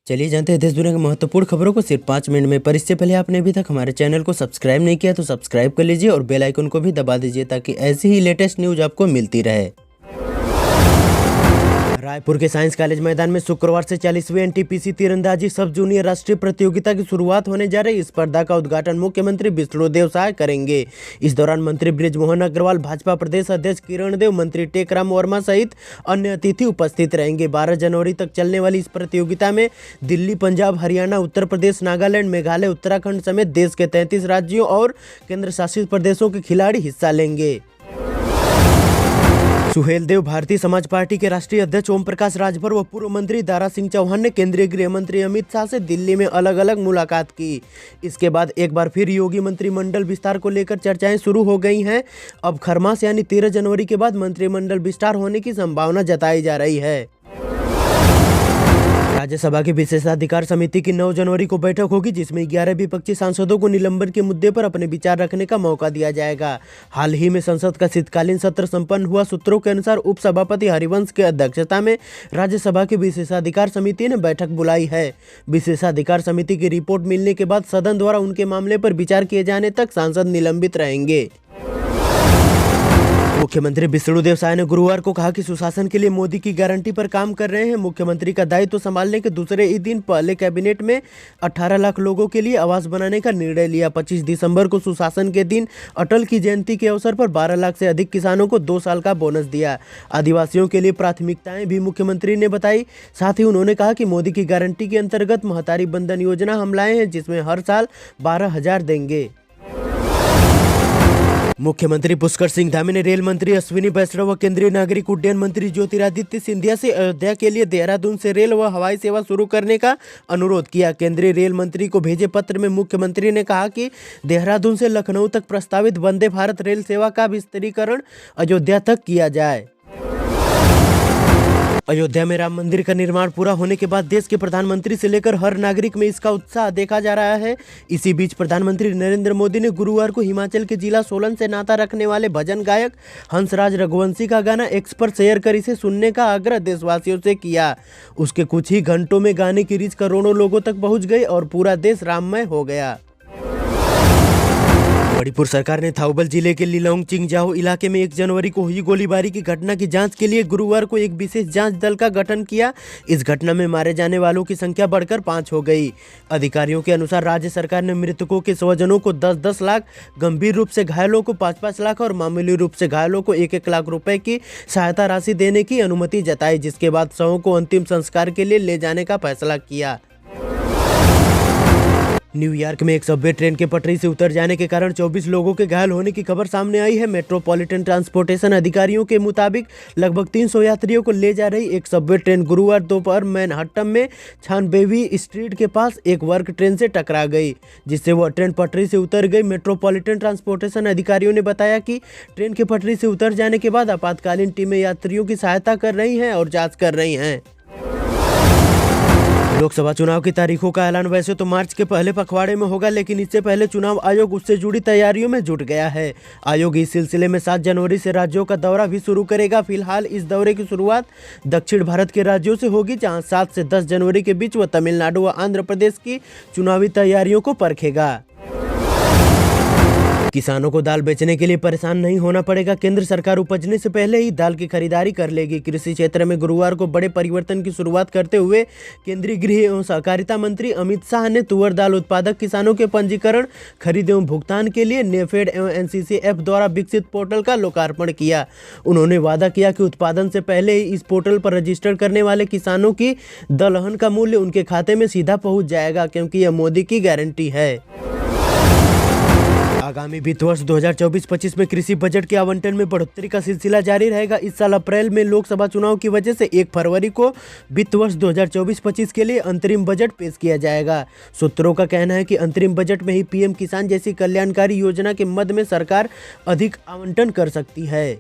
चलिए जानते हैं देश दुनिया की महत्वपूर्ण खबरों को सिर्फ 5 मिनट में। पर इससे पहले आपने अभी तक हमारे चैनल को सब्सक्राइब नहीं किया तो सब्सक्राइब कर लीजिए और बेल आइकन को भी दबा दीजिए ताकि ऐसी ही लेटेस्ट न्यूज आपको मिलती रहे। रायपुर के साइंस कॉलेज मैदान में शुक्रवार से 40वीं एनटीपीसी तीरंदाजी सब जूनियर राष्ट्रीय प्रतियोगिता की शुरुआत होने जा रही। इस स्पर्धा का उद्घाटन मुख्यमंत्री विष्णुदेव साय करेंगे। इस दौरान मंत्री बृजमोहन अग्रवाल, भाजपा प्रदेश अध्यक्ष किरण देव, मंत्री टेकराम वर्मा सहित अन्य अतिथि उपस्थित रहेंगे। 12 जनवरी तक चलने वाली इस प्रतियोगिता में दिल्ली, पंजाब, हरियाणा, उत्तर प्रदेश, नागालैंड, मेघालय, उत्तराखंड समेत देश के 33 राज्यों और केंद्र शासित प्रदेशों के खिलाड़ी हिस्सा लेंगे। सुहेलदेव, भारतीय समाज पार्टी के राष्ट्रीय अध्यक्ष ओम प्रकाश राजभर व पूर्व मंत्री दारा सिंह चौहान ने केंद्रीय गृह मंत्री अमित शाह से दिल्ली में अलग अलग मुलाकात की। इसके बाद एक बार फिर योगी मंत्रिमंडल विस्तार को लेकर चर्चाएं शुरू हो गई हैं। अब खरमास यानी 13 जनवरी के बाद मंत्रिमंडल विस्तार होने की संभावना जताई जा रही है। राज्यसभा की विशेषाधिकार समिति की 9 जनवरी को बैठक होगी, जिसमें 11 विपक्षी सांसदों को निलंबन के मुद्दे पर अपने विचार रखने का मौका दिया जाएगा। हाल ही में संसद का शीतकालीन सत्र संपन्न हुआ। सूत्रों के अनुसार उपसभापति हरिवंश की अध्यक्षता में राज्यसभा की विशेषाधिकार समिति ने बैठक बुलाई है। विशेषाधिकार समिति की रिपोर्ट मिलने के बाद सदन द्वारा उनके मामले पर विचार किए जाने तक सांसद निलंबित रहेंगे। मुख्यमंत्री विष्णुदेव साय ने गुरुवार को कहा कि सुशासन के लिए मोदी की गारंटी पर काम कर रहे हैं। मुख्यमंत्री का दायित्व संभालने के दूसरे ही दिन पहले कैबिनेट में 18 लाख लोगों के लिए आवास बनाने का निर्णय लिया। 25 दिसंबर को सुशासन के दिन अटल की जयंती के अवसर पर 12 लाख से अधिक किसानों को 2 साल का बोनस दिया। आदिवासियों के लिए प्राथमिकताएं भी मुख्यमंत्री ने बताई। साथ ही उन्होंने कहा कि मोदी की गारंटी के अंतर्गत महतारी बंधन योजना हम लाए हैं, जिसमें हर साल 12,000 देंगे। मुख्यमंत्री पुष्कर सिंह धामी ने रेल मंत्री अश्विनी वैष्णव व केंद्रीय नागरिक उड्डयन मंत्री ज्योतिरादित्य सिंधिया से अयोध्या के लिए देहरादून से रेल व हवाई सेवा शुरू करने का अनुरोध किया। केंद्रीय रेल मंत्री को भेजे पत्र में मुख्यमंत्री ने कहा कि देहरादून से लखनऊ तक प्रस्तावित वंदे भारत रेल सेवा का विस्तारीकरण अयोध्या तक किया जाए। अयोध्या में राम मंदिर का निर्माण पूरा होने के बाद देश के प्रधानमंत्री से लेकर हर नागरिक में इसका उत्साह देखा जा रहा है। इसी बीच प्रधानमंत्री नरेंद्र मोदी ने गुरुवार को हिमाचल के जिला सोलन से नाता रखने वाले भजन गायक हंसराज रघुवंशी का गाना एक्स पर शेयर कर इसे सुनने का आग्रह देशवासियों से किया। उसके कुछ ही घंटों में गाने की रीच करोड़ों लोगों तक पहुंच गई और पूरा देश राममय हो गया। मणिपुर सरकार ने थाउबल जिले के लिलोंग चिंगजाओ इलाके में 1 जनवरी को हुई गोलीबारी की घटना की जांच के लिए गुरुवार को एक विशेष जांच दल का गठन किया। इस घटना में मारे जाने वालों की संख्या बढ़कर 5 हो गई। अधिकारियों के अनुसार राज्य सरकार ने मृतकों के स्वजनों को 10-10 लाख, गंभीर रूप से घायलों को 5-5 लाख और मामूली रूप से घायलों को 1-1 लाख रुपए की सहायता राशि देने की अनुमति जताई, जिसके बाद शवों को अंतिम संस्कार के लिए ले जाने का फैसला किया। न्यूयॉर्क में एक सबवे ट्रेन के पटरी से उतर जाने के कारण 24 लोगों के घायल होने की खबर सामने आई है। मेट्रोपॉलिटन ट्रांसपोर्टेशन अधिकारियों के मुताबिक लगभग 300 यात्रियों को ले जा रही एक सबवे ट्रेन गुरुवार दोपहर मैनहट्टन में छानबेवी स्ट्रीट के पास एक वर्क ट्रेन से टकरा गई, जिससे वह ट्रेन पटरी से उतर गई। मेट्रोपॉलिटन ट्रांसपोर्टेशन अधिकारियों ने बताया कि ट्रेन के पटरी से उतर जाने के बाद आपातकालीन टीमें यात्रियों की सहायता कर रही हैं और जाँच कर रही हैं। लोकसभा चुनाव की तारीखों का ऐलान वैसे तो मार्च के पहले पखवाड़े में होगा, लेकिन इससे पहले चुनाव आयोग उससे जुड़ी तैयारियों में जुट गया है। आयोग इस सिलसिले में 7 जनवरी से राज्यों का दौरा भी शुरू करेगा। फिलहाल इस दौरे की शुरुआत दक्षिण भारत के राज्यों से होगी, जहां 7 से 10 जनवरी के बीच वह तमिलनाडु व आंध्र प्रदेश की चुनावी तैयारियों को परखेगा। किसानों को दाल बेचने के लिए परेशान नहीं होना पड़ेगा। केंद्र सरकार उपजने से पहले ही दाल की खरीदारी कर लेगी। कृषि क्षेत्र में गुरुवार को बड़े परिवर्तन की शुरुआत करते हुए केंद्रीय गृह एवं सहकारिता मंत्री अमित शाह ने तुअर दाल उत्पादक किसानों के पंजीकरण, खरीद एवं भुगतान के लिए नेफेड एवं एनसीसीएफ द्वारा विकसित पोर्टल का लोकार्पण किया। उन्होंने वादा किया कि उत्पादन से पहले ही इस पोर्टल पर रजिस्टर करने वाले किसानों की दलहन का मूल्य उनके खाते में सीधा पहुँच जाएगा, क्योंकि यह मोदी की गारंटी है। आगामी वित्त वर्ष 2024-25 में कृषि बजट के आवंटन में बढ़ोतरी का सिलसिला जारी रहेगा। इस साल अप्रैल में लोकसभा चुनाव की वजह से 1 फरवरी को वित्त वर्ष 2024-25 के लिए अंतरिम बजट पेश किया जाएगा। सूत्रों का कहना है कि अंतरिम बजट में ही पीएम किसान जैसी कल्याणकारी योजना के मद में सरकार अधिक आवंटन कर सकती है।